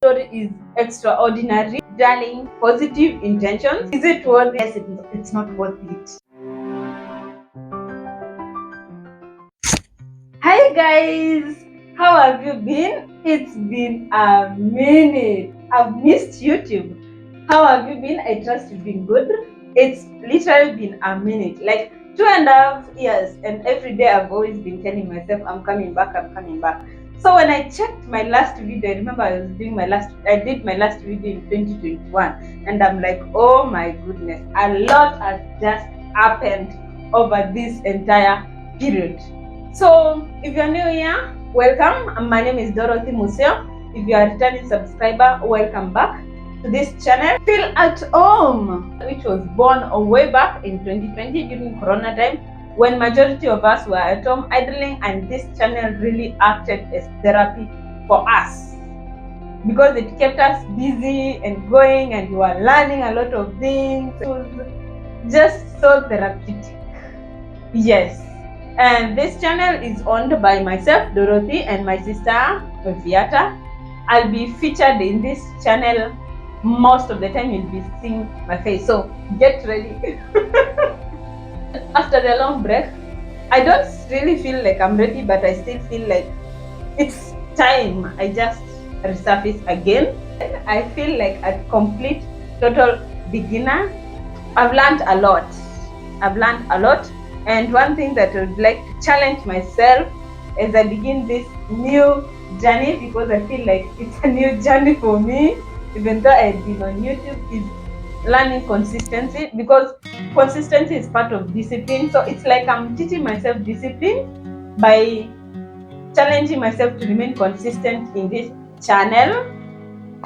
story is extraordinary, darling, positive intentions. Is it worth it? Yes, it's not worth it. Hi guys, how have you been? It's been a minute. I've missed YouTube. How have you been? I trust you've been good. It's literally been a minute, like 2.5 years, and every day I've always been telling myself I'm coming back, I'm coming back. So when I checked my last video, I remember I did my last video in 2021, and I'm like, oh my goodness, a lot has just happened over this entire period. So if you're new here, welcome. My name is Dorothy Museo. If you are a returning subscriber, welcome back to this channel. Feel at home, which was born way back in 2020 during Corona time, when majority of us were at home idling, and this channel really acted as therapy for us because it kept us busy and going, and we were learning a lot of things. It was just so therapeutic. Yes. And this channel is owned by myself, Dorothy, and my sister, Viata. I'll be featured in this channel most of the time. You'll be seeing my face, so get ready. After the long break, I don't really feel like I'm ready, but I still feel like it's time I just resurface again. I feel like a complete, total beginner. I've learned a lot. And one thing that I would like to challenge myself as I begin this new journey, because I feel like it's a new journey for me, even though I've been on YouTube, is learning consistency, because consistency is part of discipline. So it's like I'm teaching myself discipline by challenging myself to remain consistent in this channel.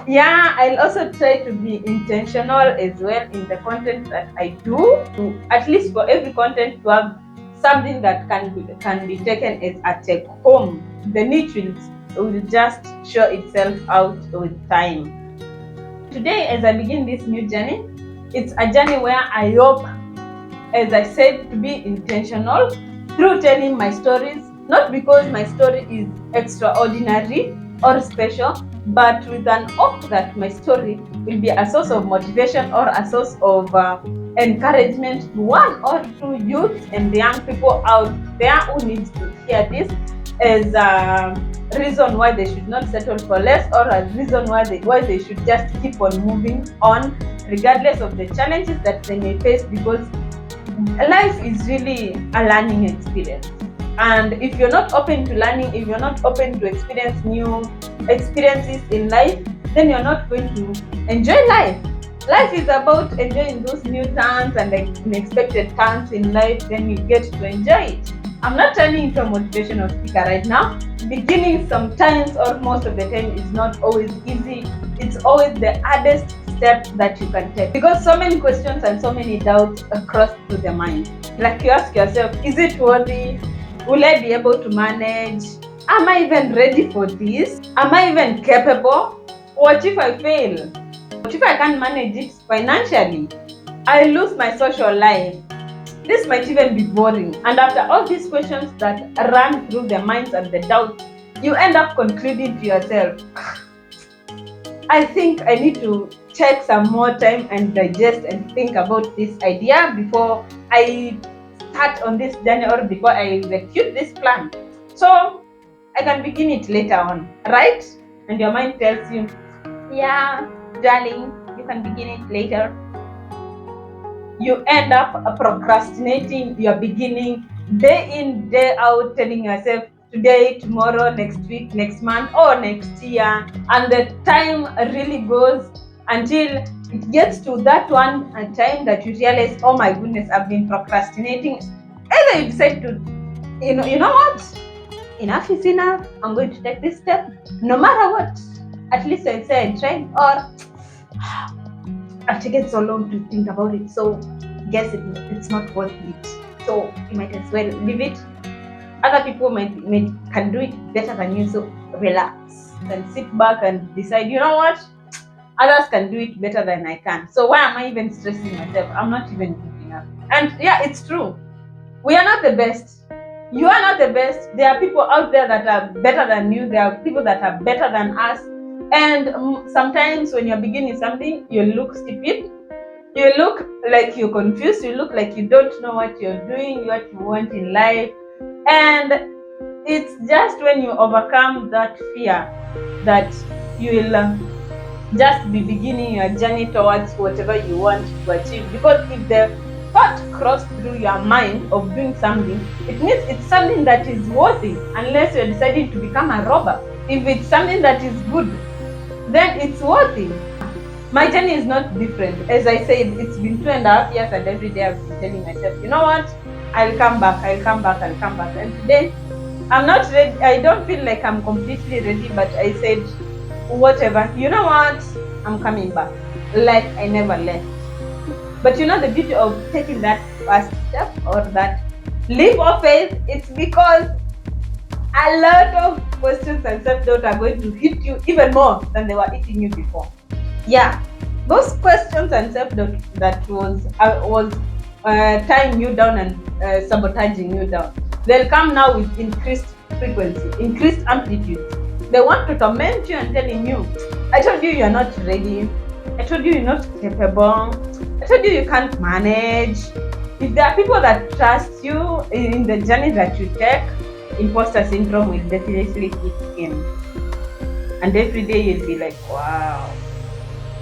Yeah, I'll also try to be intentional as well in the content that I do, to at least for every content to have something that can be taken as a take home. The niche will just show itself out with time. Today, as I begin this new journey, it's a journey where I hope, as I said, to be intentional through telling my stories, not because my story is extraordinary or special, but with an hope that my story will be a source of motivation or a source of encouragement to one or two youths and young people out there who need to hear this as a reason why they should not settle for less, or a reason why they should just keep on moving on regardless of the challenges that they may face, because life is really a learning experience. And if you're not open to learning, if you're not open to experience new experiences in life, then you're not going to enjoy life. Life is about enjoying those new turns and unexpected turns in life, then you get to enjoy it. I'm not turning into a motivational speaker right now. Beginning sometimes, or most of the time, is not always easy. It's always the hardest step that you can take, because so many questions and so many doubts cross through the mind. Like you ask yourself, is it worthy? Will I be able to manage? Am I even ready for this? Am I even capable? What if I fail? What if I can't manage it financially? I lose my social life. This might even be boring. And after all these questions that run through the minds and the doubts, you end up concluding to yourself, I think I need to take some more time and digest and think about this idea before I start on this journey, or before I execute this plan, so I can begin it later on, right? And your mind tells you, yeah, darling, you can begin it later. You end up procrastinating your beginning day in, day out, telling yourself today, tomorrow, next week, next month, or next year. And the time really goes until it gets to that one time that you realize, oh my goodness, I've been procrastinating. Either you decide to, you know what? Enough is enough. I'm going to take this step, no matter what. At least I say I tried, or I've taken so long to think about it, so guess it's not worth it. So you might as well leave it. Other people can do it better than you, so relax and sit back and decide, you know what? Others can do it better than I can. So why am I even stressing myself? I'm not even good enough. And yeah, it's true. We are not the best. You are not the best. There are people out there that are better than you. There are people that are better than us. And sometimes when you're beginning something, you look stupid, you look like you're confused, you look like you don't know what you're doing, what you want in life. And it's just when you overcome that fear that you will just be beginning your journey towards whatever you want to achieve. Because if the thought crossed through your mind of doing something, it means it's something that is worthy, unless you're deciding to become a robber. If it's something that is good, then it's worthy. My journey is not different. As I said, it's been 2.5 years, and every day I've been telling myself, you know what? I'll come back, I'll come back, I'll come back. And today, I'm not ready. I don't feel like I'm completely ready, but I said, whatever. You know what? I'm coming back. Like I never left. But you know the beauty of taking that first step or that leap of faith? It's because a lot of questions and self-doubt are going to hit you even more than they were hitting you before. Yeah, those questions and self-doubt that was tying you down and sabotaging you down, they'll come now with increased frequency, increased amplitude. They want to torment you and telling you, I told you you're not ready, I told you you're not capable, I told you you can't manage. If there are people that trust you in the journey that you take, imposter syndrome will definitely kick in. And every day you'll be like, wow.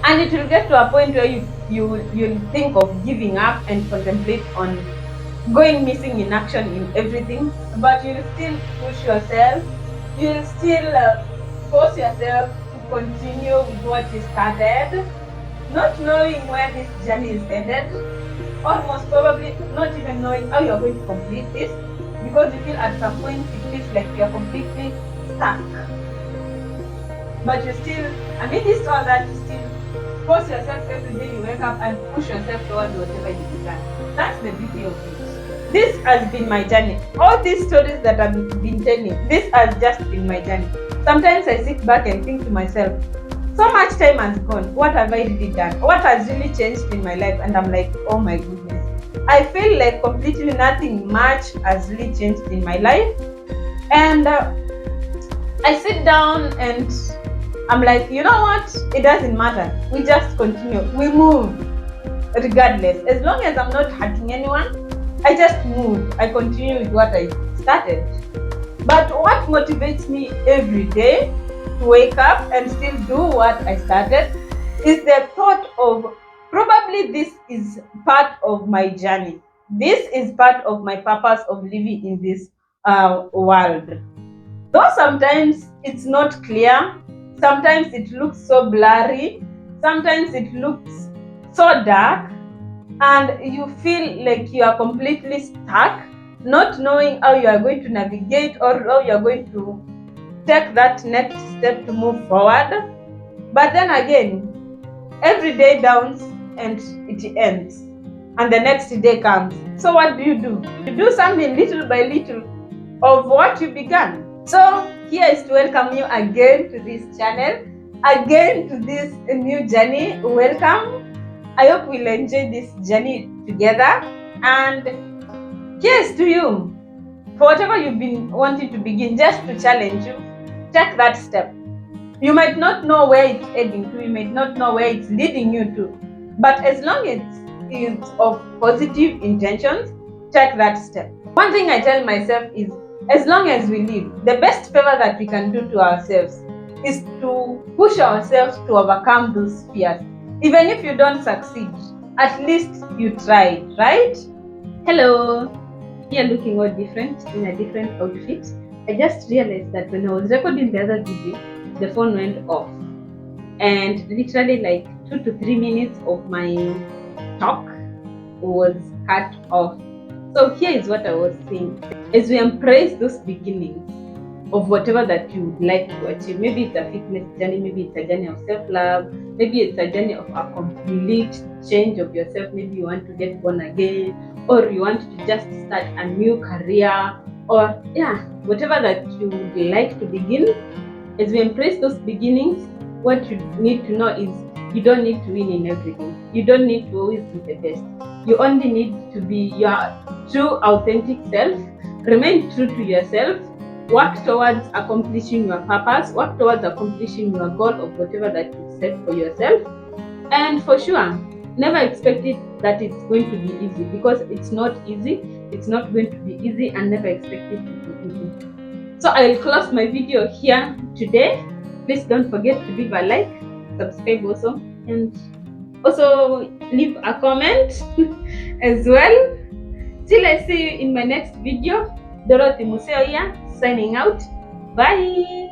And it will get to a point where you'll think of giving up and contemplate on going missing in action in everything. But you'll still push yourself. You'll still force yourself to continue with what you started, not knowing where this journey is headed, almost probably not even knowing how you're going to complete this, because you feel at some point it feels like you're completely stuck. But you still, amidst all that, you still force yourself every day you wake up and push yourself towards whatever you can. That's the beauty of it. This has been my journey. All these stories that I've been telling, this has just been my journey. Sometimes I sit back and think to myself, so much time has gone. What have I really done? What has really changed in my life? And I'm like, oh my goodness. I feel like completely nothing much has really changed in my life. And I sit down and I'm like, you know what? It doesn't matter. We just continue. We move regardless. As long as I'm not hurting anyone, I just move. I continue with what I started. But what motivates me every day to wake up and still do what I started is the thought of probably this is part of my journey. This is part of my purpose of living in this world. Though sometimes it's not clear, sometimes it looks so blurry, sometimes it looks so dark, and you feel like you are completely stuck, not knowing how you are going to navigate or how you are going to take that next step to move forward. But then again, every day dawns and it ends, and the next day comes. So what do? You do something little by little of what you began. So here is to welcome you again to this channel, again to this new journey. Welcome. I hope we'll enjoy this journey together. And here's to you. For whatever you've been wanting to begin, just to challenge you, take that step. You might not know where it's heading to, you might not know where it's leading you to, but as long as it's of positive intentions, take that step. One thing I tell myself is, as long as we live, the best favor that we can do to ourselves is to push ourselves to overcome those fears. Even if you don't succeed, at least you tried, right? Hello, you're looking all different in a different outfit. I just realized that when I was recording the other video, the phone went off, and literally like 2 to 3 minutes of my talk was cut off. So here is what I was saying. As we embrace those beginnings of whatever that you would like to achieve, maybe it's a fitness journey, maybe it's a journey of self-love, maybe it's a journey of a complete change of yourself, maybe you want to get born again, or you want to just start a new career, or whatever that you would like to begin. As we embrace those beginnings, what you need to know is you don't need to win in everything. You don't need to always be the best. You only need to be your true, authentic self. Remain true to yourself. Work towards accomplishing your purpose, work towards accomplishing your goal of whatever that you set for yourself. And for sure, never expect it that it's going to be easy, because it's not easy. It's not going to be easy, and never expect it to be easy. So I will close my video here today. Please don't forget to leave a like, subscribe also, and also leave a comment as well. Till I see you in my next video, Dorothy Museo here, signing out. Bye.